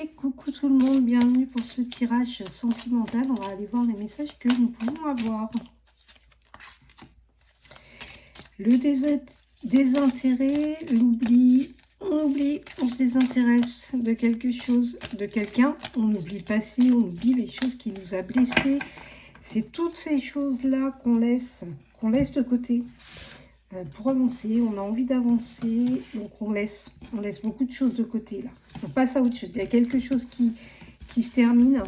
Et coucou tout le monde, bienvenue pour ce tirage sentimental. On va aller voir les messages que nous pouvons avoir. Le désintérêt, l'oubli, on oublie, on se désintéresse de quelque chose, de quelqu'un. On oublie le passé, on oublie les choses qui nous a blessés. C'est toutes ces choses-là qu'on laisse de côté. Pour avancer, on a envie d'avancer, donc on laisse beaucoup de choses de côté là. On passe à autre chose. Il y a quelque chose qui se termine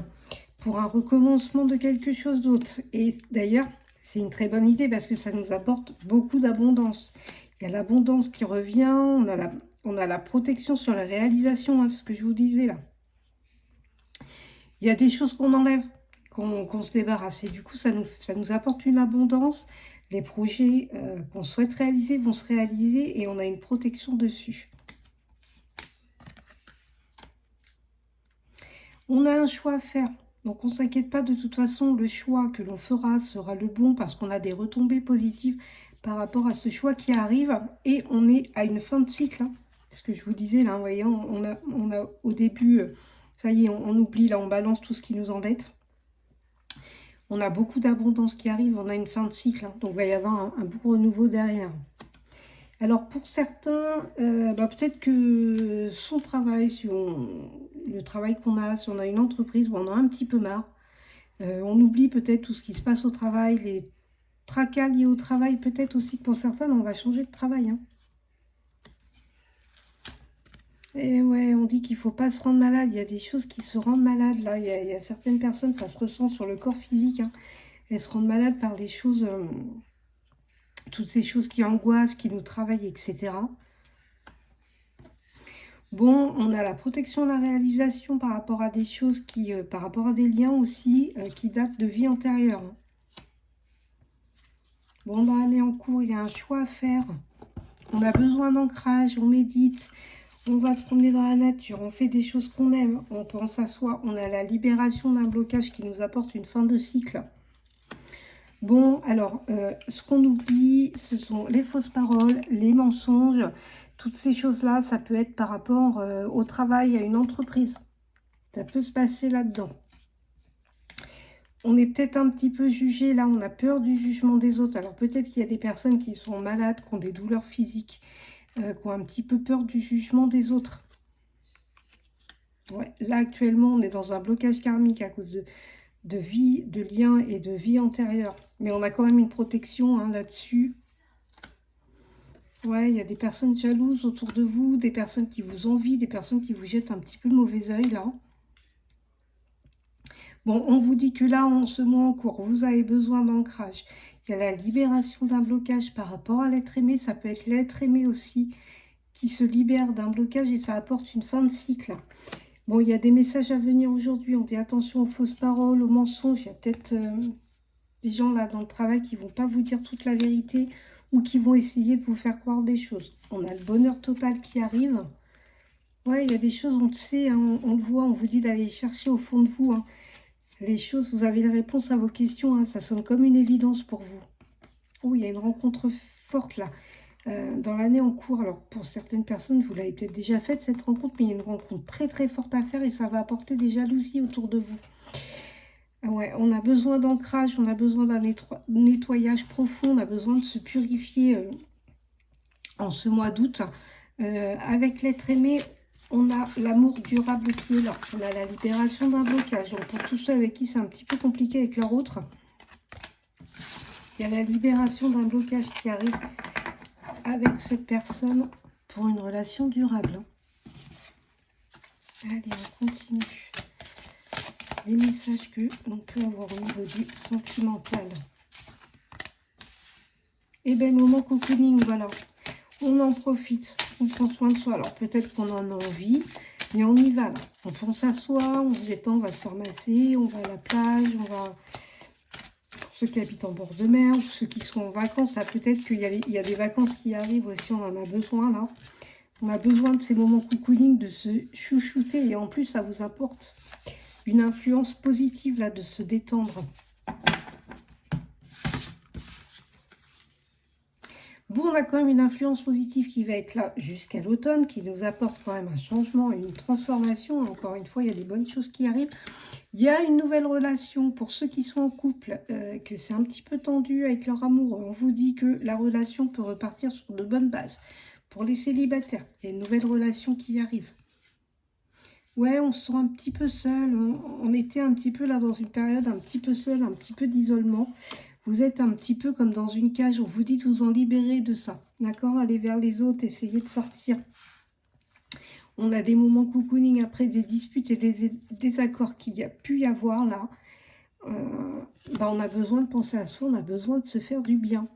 pour un recommencement de quelque chose d'autre. Et d'ailleurs, c'est une très bonne idée parce que ça nous apporte beaucoup d'abondance. Il y a l'abondance qui revient, on a la protection sur la réalisation, hein, ce que je vous disais là. Il y a des choses qu'on enlève, qu'on se débarrasse. Et du coup, ça nous apporte une abondance. Les projets qu'on souhaite réaliser vont se réaliser et on a une protection dessus. On a un choix à faire. Donc, on ne s'inquiète pas. De toute façon, le choix que l'on fera sera le bon parce qu'on a des retombées positives par rapport à ce choix qui arrive. Et on est à une fin de cycle. Hein. C'est ce que je vous disais là. Vous voyez, on a au début, ça y est, on oublie. Là, on balance tout ce qui nous embête. On a beaucoup d'abondance qui arrive, on a une fin de cycle, hein, donc il va y avoir un beau renouveau derrière. Alors pour certains, peut-être que son travail, le travail qu'on a, si on a une entreprise où on a un petit peu marre, on oublie peut-être tout ce qui se passe au travail, les tracas liés au travail, peut-être aussi que pour certains, on va changer de travail. Hein. Et ouais, on dit qu'il ne faut pas se rendre malade, il y a des choses qui se rendent malades, là, il y a certaines personnes, ça se ressent sur le corps physique, hein. Elles se rendent malades par les choses, toutes ces choses qui angoissent, qui nous travaillent, etc. Bon, on a la protection, la réalisation par rapport à des choses qui, par rapport à des liens aussi, qui datent de vie antérieure. Bon, dans l'année en cours, il y a un choix à faire. On a besoin d'ancrage, on médite, on va se promener dans la nature, on fait des choses qu'on aime, on pense à soi, on a la libération d'un blocage qui nous apporte une fin de cycle. Bon, alors, ce qu'on oublie, ce sont les fausses paroles, les mensonges. Toutes ces choses-là, ça peut être par rapport au travail, à une entreprise. Ça peut se passer là-dedans. On est peut-être un petit peu jugé, là, on a peur du jugement des autres. Alors, peut-être qu'il y a des personnes qui sont malades, qui ont des douleurs physiques, qui ont un petit peu peur du jugement des autres. Ouais, là, actuellement, on est dans un blocage karmique à cause de vie, de liens et de vie antérieure. Mais on a quand même une protection hein, là-dessus. Ouais, il y a des personnes jalouses autour de vous, des personnes qui vous envient, des personnes qui vous jettent un petit peu le mauvais œil, là. Bon, on vous dit que là, en ce mois en cours, vous avez besoin d'ancrage. Il y a la libération d'un blocage par rapport à l'être aimé. Ça peut être l'être aimé aussi qui se libère d'un blocage et ça apporte une fin de cycle. Bon, il y a des messages à venir aujourd'hui. On dit attention aux fausses paroles, aux mensonges. Il y a peut-être des gens là dans le travail qui ne vont pas vous dire toute la vérité ou qui vont essayer de vous faire croire des choses. On a le bonheur total qui arrive. Ouais, il y a des choses, on le sait, hein, on le voit, on vous dit d'aller chercher au fond de vous. Hein. Les choses, vous avez les réponses à vos questions. Hein, ça sonne comme une évidence pour vous. Oh, il y a une rencontre forte là. Dans l'année en cours, alors pour certaines personnes, vous l'avez peut-être déjà faite cette rencontre, mais il y a une rencontre très très forte à faire et ça va apporter des jalousies autour de vous. Ah ouais, on a besoin d'ancrage, on a besoin d'un nettoyage profond, on a besoin de se purifier en ce mois d'août. Avec l'être aimé, on a l'amour durable qui est là, on a la libération d'un blocage. Donc pour tous ceux avec qui c'est un petit peu compliqué avec leur autre, il y a la libération d'un blocage qui arrive avec cette personne pour une relation durable. Allez, on continue. Les messages que l'on peut avoir au niveau du sentimental. Et bien, moment cocooning, voilà. On en profite, on prend soin de soi. Alors, peut-être qu'on en a envie, mais on y va. Là. On pense à soi, on se détend, on va se faire masser, on va à la plage, on va... Pour ceux qui habitent en bord de mer, ou ceux qui sont en vacances, là, peut-être qu'il y a des vacances qui arrivent aussi, on en a besoin, là. On a besoin de ces moments cocooning, de se chouchouter, et en plus, ça vous apporte une influence positive, là, de se détendre. Bon, on a quand même une influence positive qui va être là jusqu'à l'automne, qui nous apporte quand même un changement et une transformation. Encore une fois, il y a des bonnes choses qui arrivent. Il y a une nouvelle relation pour ceux qui sont en couple, que c'est un petit peu tendu avec leur amour. On vous dit que la relation peut repartir sur de bonnes bases. Pour les célibataires, il y a une nouvelle relation qui arrive. Ouais, on se sent un petit peu seul. On était un petit peu là dans une période un petit peu seul, un petit peu d'isolement. Vous êtes un petit peu comme dans une cage. On vous dit de vous en libérer de ça. D'accord? Aller vers les autres, essayer de sortir. On a des moments cocooning après des disputes et des désaccords qu'il y a pu y avoir là. On a besoin de penser à soi, on a besoin de se faire du bien.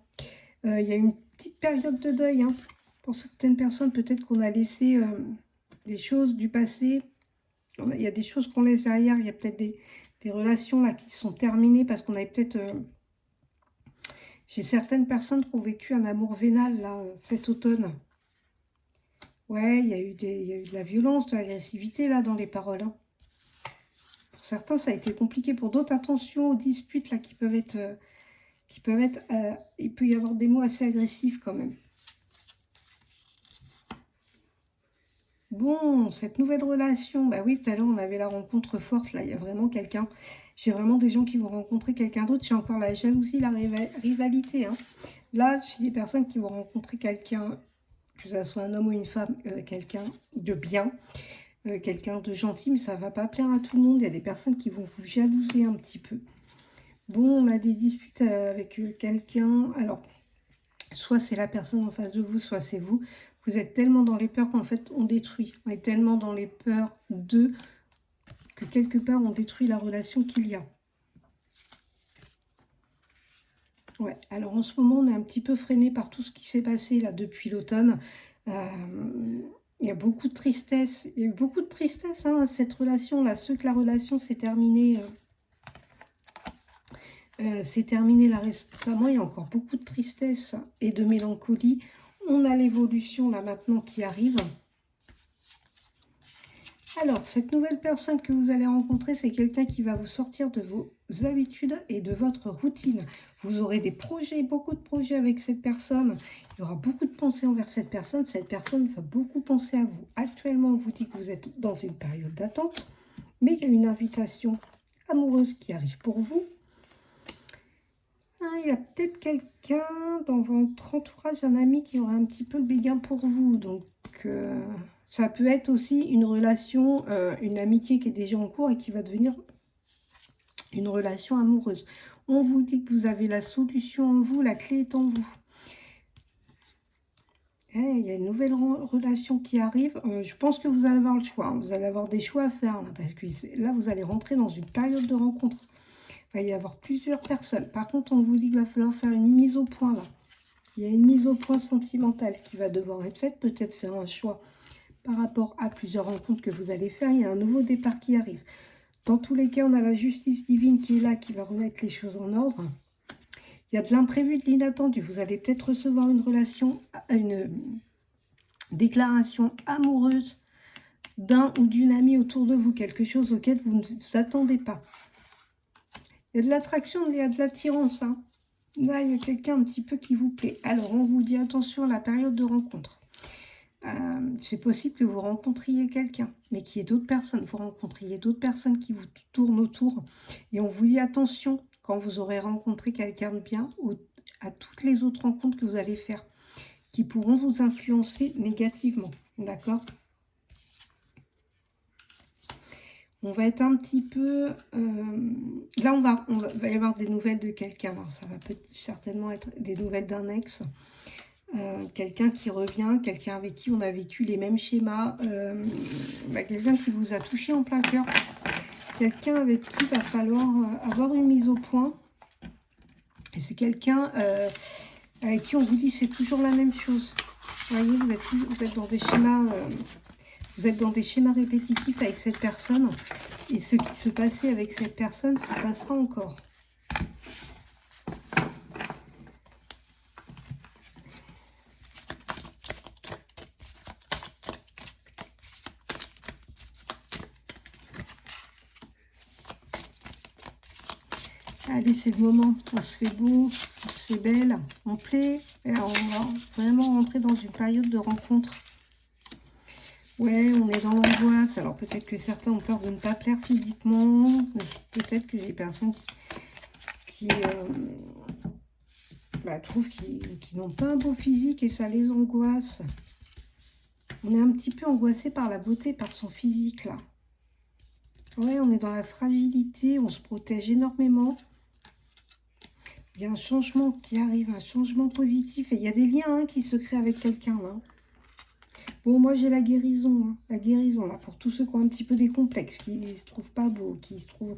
Il y a une petite période de deuil. Hein. Pour certaines personnes, peut-être qu'on a laissé des choses du passé. Il y a des choses qu'on laisse derrière. Il y a peut-être des relations là qui sont terminées parce qu'on avait peut-être... J'ai certaines personnes qui ont vécu un amour vénal là, cet automne. Ouais, il y a eu de la violence, de l'agressivité là dans les paroles. Hein. Pour certains, ça a été compliqué. Pour d'autres, attention aux disputes là qui peuvent être... il peut y avoir des mots assez agressifs quand même. Bon, cette nouvelle relation, bah oui, tout à l'heure, on avait la rencontre forte, là, il y a vraiment quelqu'un, j'ai vraiment des gens qui vont rencontrer quelqu'un d'autre, j'ai encore la jalousie, la rivalité, hein. Là, j'ai des personnes qui vont rencontrer quelqu'un, que ce soit un homme ou une femme, quelqu'un de bien, quelqu'un de gentil, mais ça ne va pas plaire à tout le monde, il y a des personnes qui vont vous jalouser un petit peu. Bon, on a des disputes avec quelqu'un, alors, soit c'est la personne en face de vous, soit c'est vous. Vous êtes tellement dans les peurs qu'en fait, on détruit. On est tellement dans les peurs d'eux que quelque part, on détruit la relation qu'il y a. Ouais, alors en ce moment, on est un petit peu freiné par tout ce qui s'est passé là depuis l'automne. Il y a beaucoup de tristesse. Il y a eu beaucoup de tristesse, hein, cette relation-là. Ceux que la relation s'est terminée... c'est terminé là récemment, il y a encore beaucoup de tristesse et de mélancolie. On a l'évolution là maintenant qui arrive. Alors, cette nouvelle personne que vous allez rencontrer, c'est quelqu'un qui va vous sortir de vos habitudes et de votre routine. Vous aurez des projets, beaucoup de projets avec cette personne. Il y aura beaucoup de pensées envers cette personne. Cette personne va beaucoup penser à vous. Actuellement, on vous dit que vous êtes dans une période d'attente, mais il y a une invitation amoureuse qui arrive pour vous. Il y a peut-être quelqu'un dans votre entourage, un ami qui aura un petit peu le béguin pour vous. Donc, ça peut être aussi une relation, une amitié qui est déjà en cours et qui va devenir une relation amoureuse. On vous dit que vous avez la solution en vous, la clé est en vous. Il y a une nouvelle relation qui arrive. Je pense que vous allez avoir le choix. Hein. Vous allez avoir des choix à faire là, parce que là, vous allez rentrer dans une période de rencontre. Il va y avoir plusieurs personnes. Par contre, on vous dit qu'il va falloir faire une mise au point là. Il y a une mise au point sentimentale qui va devoir être faite. Peut-être faire un choix par rapport à plusieurs rencontres que vous allez faire. Il y a un nouveau départ qui arrive. Dans tous les cas, on a la justice divine qui est là, qui va remettre les choses en ordre. Il y a de l'imprévu, de l'inattendu. Vous allez peut-être recevoir une déclaration amoureuse d'un ou d'une amie autour de vous. Quelque chose auquel vous ne vous attendez pas. Il y a de l'attraction, il y a de l'attirance. Hein. Là, il y a quelqu'un un petit peu qui vous plaît. Alors, on vous dit attention à la période de rencontre. C'est possible que vous rencontriez quelqu'un, mais qu'il y ait d'autres personnes. Vous rencontriez d'autres personnes qui vous tournent autour. Et on vous dit attention quand vous aurez rencontré quelqu'un de bien ou à toutes les autres rencontres que vous allez faire qui pourront vous influencer négativement. D'accord ? On va être un petit peu... là, va y avoir des nouvelles de quelqu'un. Alors, ça va certainement être des nouvelles d'un ex. Quelqu'un qui revient, quelqu'un avec qui on a vécu les mêmes schémas. Quelqu'un qui vous a touché en plein cœur. Quelqu'un avec qui il va falloir avoir une mise au point. Et c'est quelqu'un avec qui on vous dit c'est toujours la même chose. Vous voyez, vous êtes dans des schémas... Vous êtes dans des schémas répétitifs avec cette personne. Et ce qui se passait avec cette personne se passera encore. Allez, c'est le moment. On se fait beau, on se c'est belle, on plaît, et on va vraiment rentrer dans une période de rencontre. Ouais, on est dans l'angoisse. Alors peut-être que certains ont peur de ne pas plaire physiquement. Peut-être que j'ai des personnes qui trouvent qu'ils n'ont pas un beau physique et ça les angoisse. On est un petit peu angoissé par la beauté, par son physique là. Ouais, on est dans la fragilité, on se protège énormément. Il y a un changement qui arrive, un changement positif. Et il y a des liens qui se créent avec quelqu'un là. Bon, moi, j'ai la guérison. La guérison, là, pour tous ceux qui ont un petit peu des complexes, qui ne se trouvent pas beaux, qui se trouvent un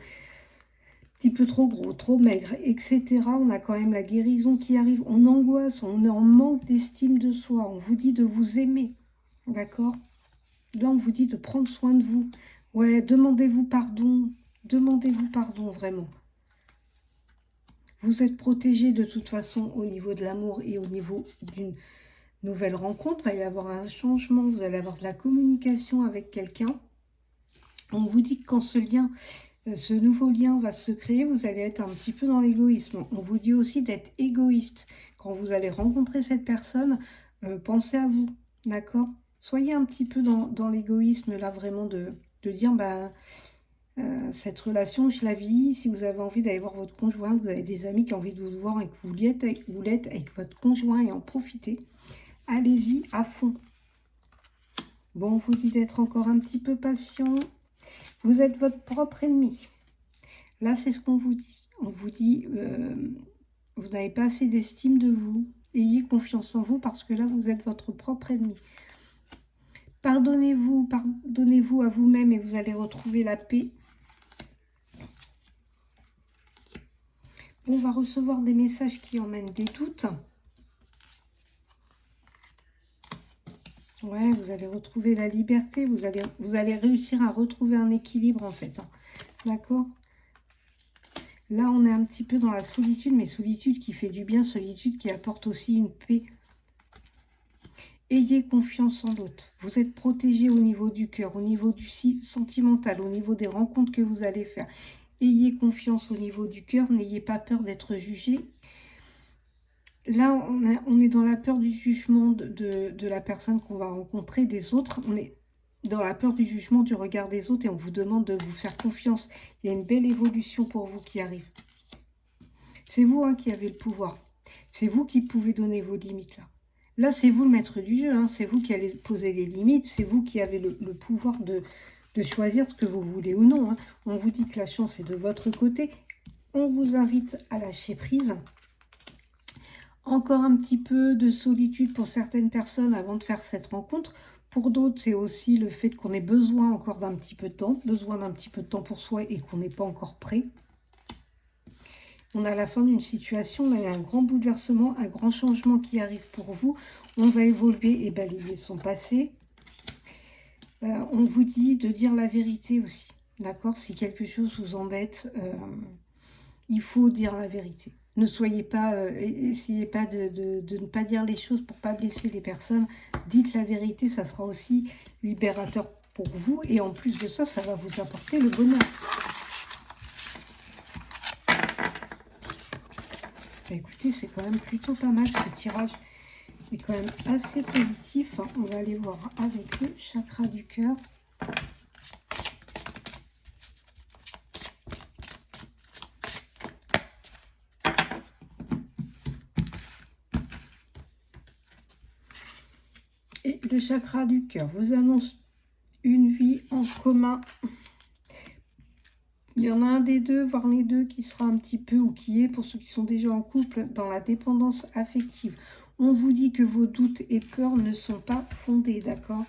petit peu trop gros, trop maigres, etc. On a quand même la guérison qui arrive. On angoisse, on est en manque d'estime de soi. On vous dit de vous aimer, d'accord? Là, on vous dit de prendre soin de vous. Ouais, demandez-vous pardon. Demandez-vous pardon, vraiment. Vous êtes protégé de toute façon au niveau de l'amour et au niveau d'une nouvelle rencontre. Il va y avoir un changement, vous allez avoir de la communication avec quelqu'un. On vous dit que quand ce nouveau lien va se créer, vous allez être un petit peu dans l'égoïsme. On vous dit aussi d'être égoïste. Quand vous allez rencontrer cette personne, pensez à vous, d'accord? Soyez un petit peu dans l'égoïsme, là, vraiment, de dire, cette relation, je la vis. Si vous avez envie d'aller voir votre conjoint, vous avez des amis qui ont envie de vous voir et que vous l'êtes avec votre conjoint et en profiter, allez-y à fond. Bon, on vous dit d'être encore un petit peu patient. Vous êtes votre propre ennemi. Là, c'est ce qu'on vous dit. On vous dit, vous n'avez pas assez d'estime de vous. Ayez confiance en vous parce que là, vous êtes votre propre ennemi. Pardonnez-vous à vous-même et vous allez retrouver la paix. On va recevoir des messages qui emmènent des doutes. Ouais, vous allez retrouver la liberté. Vous allez réussir à retrouver un équilibre, en fait. D'accord? Là, on est un petit peu dans la solitude, mais solitude qui fait du bien, solitude qui apporte aussi une paix. Ayez confiance en l'autre. Vous êtes protégé au niveau du cœur, au niveau du sentimental, au niveau des rencontres que vous allez faire. Ayez confiance au niveau du cœur. N'ayez pas peur d'être jugé. Là, on est dans la peur du jugement de la personne qu'on va rencontrer, des autres. On est dans la peur du jugement du regard des autres et on vous demande de vous faire confiance. Il y a une belle évolution pour vous qui arrive. C'est vous qui avez le pouvoir. C'est vous qui pouvez donner vos limites là. Là, c'est vous le maître du jeu. C'est vous qui allez poser les limites. C'est vous qui avez le pouvoir de choisir ce que vous voulez ou non. On vous dit que la chance est de votre côté. On vous invite à lâcher prise. Encore un petit peu de solitude pour certaines personnes avant de faire cette rencontre. Pour d'autres, c'est aussi le fait qu'on ait besoin encore d'un petit peu de temps. Besoin d'un petit peu de temps pour soi et qu'on n'est pas encore prêt. On a la fin d'une situation, il y a un grand bouleversement, un grand changement qui arrive pour vous. On va évoluer et balayer son passé. On vous dit de dire la vérité aussi. D'accord? Si quelque chose vous embête, il faut dire la vérité. Ne soyez pas, essayez pas de ne pas dire les choses pour ne pas blesser les personnes. Dites la vérité, ça sera aussi libérateur pour vous. Et en plus de ça, ça va vous apporter le bonheur. Écoutez, c'est quand même plutôt pas mal. Ce tirage est quand même assez positif. On va aller voir avec le chakra du cœur. Et le chakra du cœur vous annonce une vie en commun. Il y en a un des deux, voire les deux, qui sera un petit peu, ou qui est, pour ceux qui sont déjà en couple, dans la dépendance affective. On vous dit que vos doutes et peurs ne sont pas fondés, d'accord?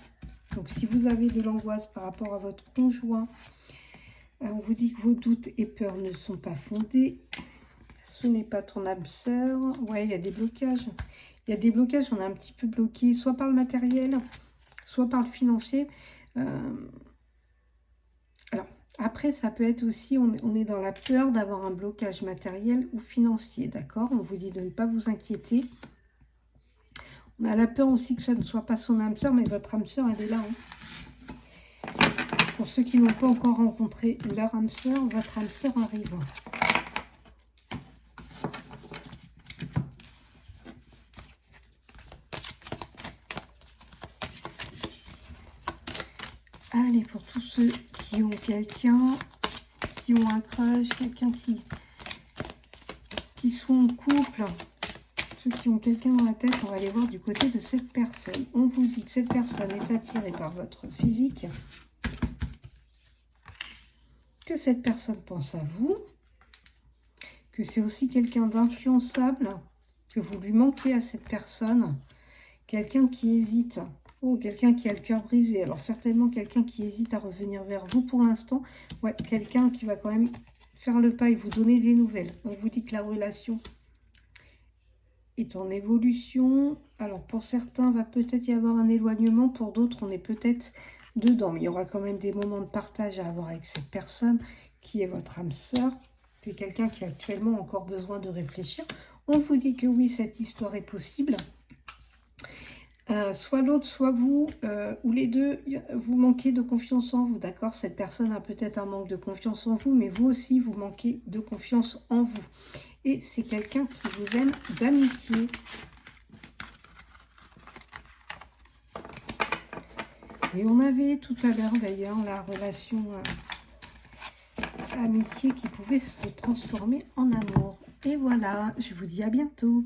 Donc, si vous avez de l'angoisse par rapport à votre conjoint, on vous dit que vos doutes et peurs ne sont pas fondés. Ce n'est pas ton âme sœur. Ouais, il y a des blocages. Il y a des blocages, on est un petit peu bloqué, soit par le matériel, soit par le financier. Alors, après, ça peut être aussi, on est dans la peur d'avoir un blocage matériel ou financier, d'accord? On vous dit de ne pas vous inquiéter. On a la peur aussi que ça ne soit pas son âme sœur, mais votre âme sœur, elle est là. Pour ceux qui n'ont pas encore rencontré leur âme sœur, votre âme sœur arrive. ceux qui ont quelqu'un, qui ont un crush, quelqu'un qui sont en couple, ceux qui ont quelqu'un dans la tête, on va aller voir du côté de cette personne. On vous dit que cette personne est attirée par votre physique, que cette personne pense à vous, que c'est aussi quelqu'un d'influençable, que vous lui manquez à cette personne, quelqu'un qui hésite, oh, quelqu'un qui a le cœur brisé, alors certainement quelqu'un qui hésite à revenir vers vous pour l'instant, ouais, quelqu'un qui va quand même faire le pas et vous donner des nouvelles. On vous dit que la relation est en évolution, alors pour certains, va peut-être y avoir un éloignement, pour d'autres, on est peut-être dedans, mais il y aura quand même des moments de partage à avoir avec cette personne qui est votre âme sœur. C'est quelqu'un qui a actuellement encore besoin de réfléchir. On vous dit que oui, cette histoire est possible. Soit l'autre, soit vous, ou les deux, vous manquez de confiance en vous, d'accord? Cette personne a peut-être un manque de confiance en vous, mais vous aussi, vous manquez de confiance en vous. Et c'est quelqu'un qui vous aime d'amitié. Et on avait tout à l'heure, d'ailleurs, la relation amitié qui pouvait se transformer en amour. Et voilà, je vous dis à bientôt.